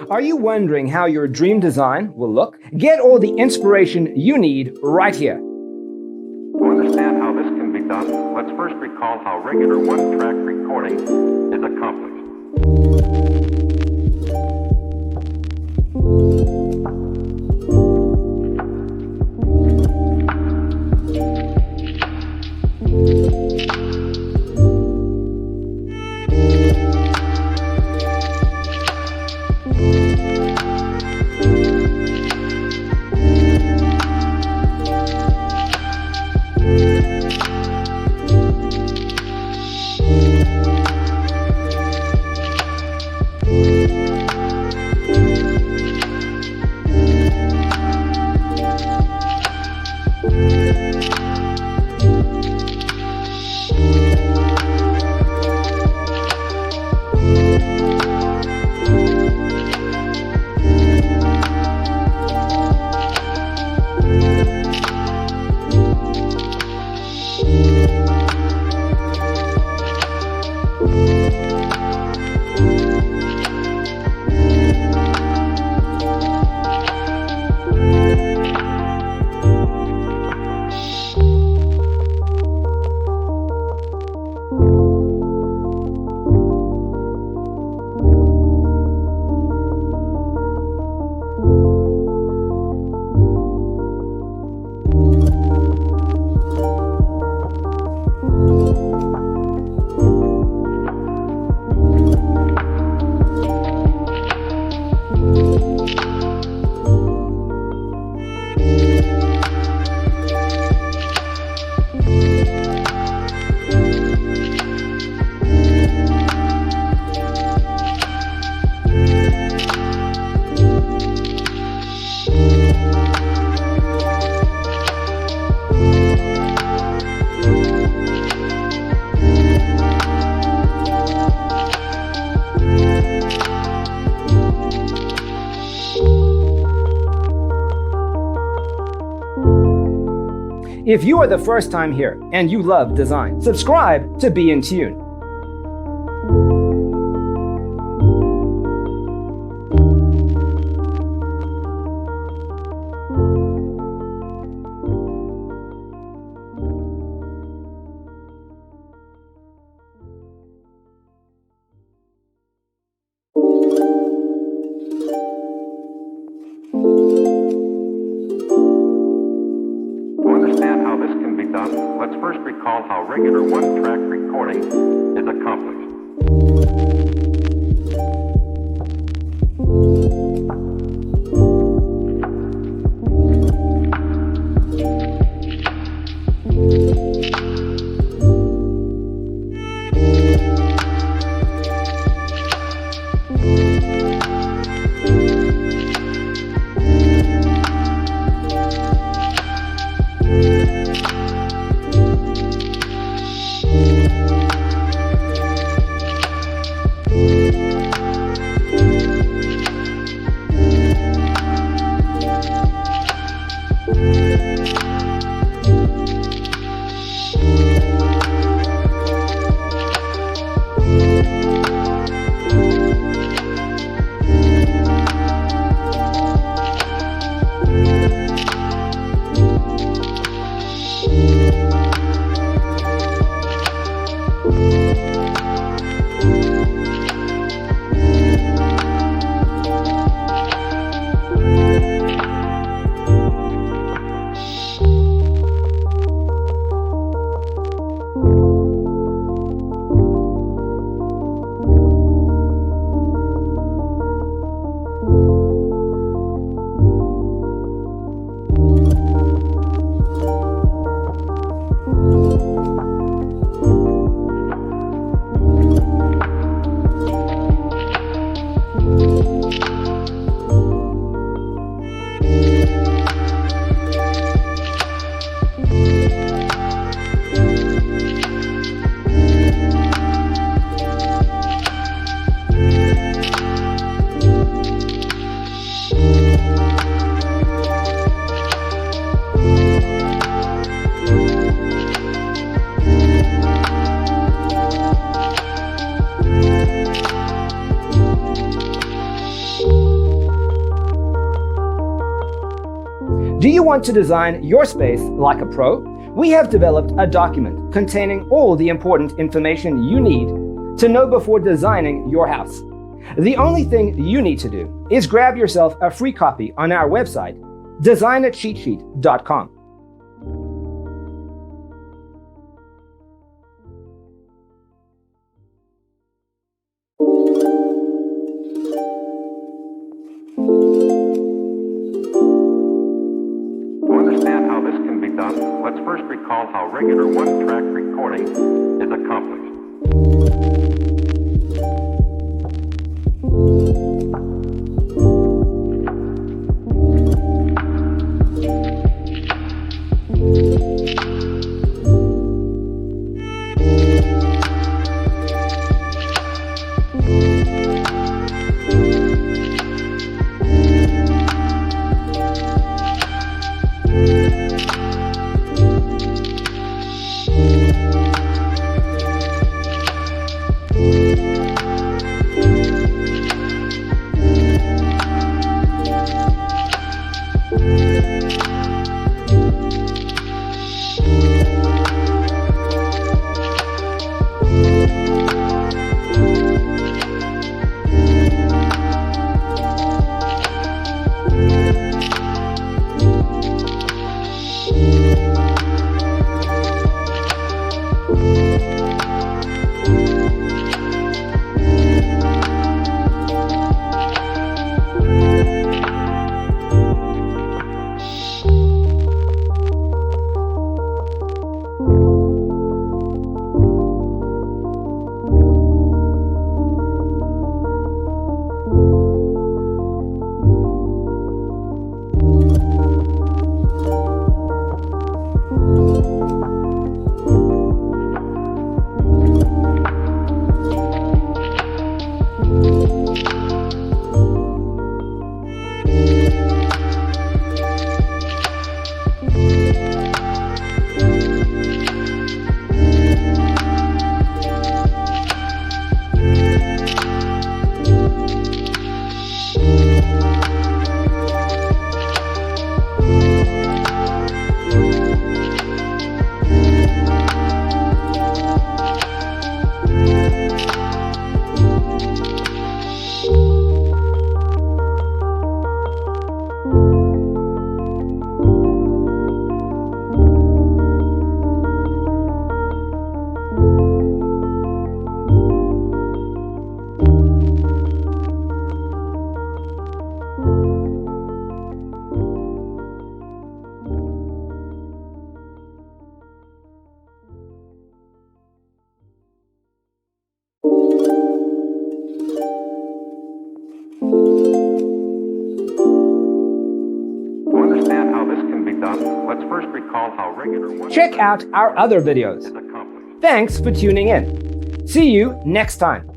Are you wondering how your dream design will look? Get all the inspiration you need right here. To understand how this can be done, let's first recall how regular one-track recording is accomplished. If you are the first time here and you love design, subscribe to Be in Tune. Let's first recall how regular one-track recording is accomplished. Do you want to design your space like a pro? We have developed a document containing all the important information you need to know before designing your house. The only thing you need to do is grab yourself a free copy on our website, designacheatsheet.com. To understand how this can be done, let's first recall how regular one-track recording is accomplished. Let's first recall how regular one Check out our other videos. is accomplished. Thanks for tuning in. See you next time.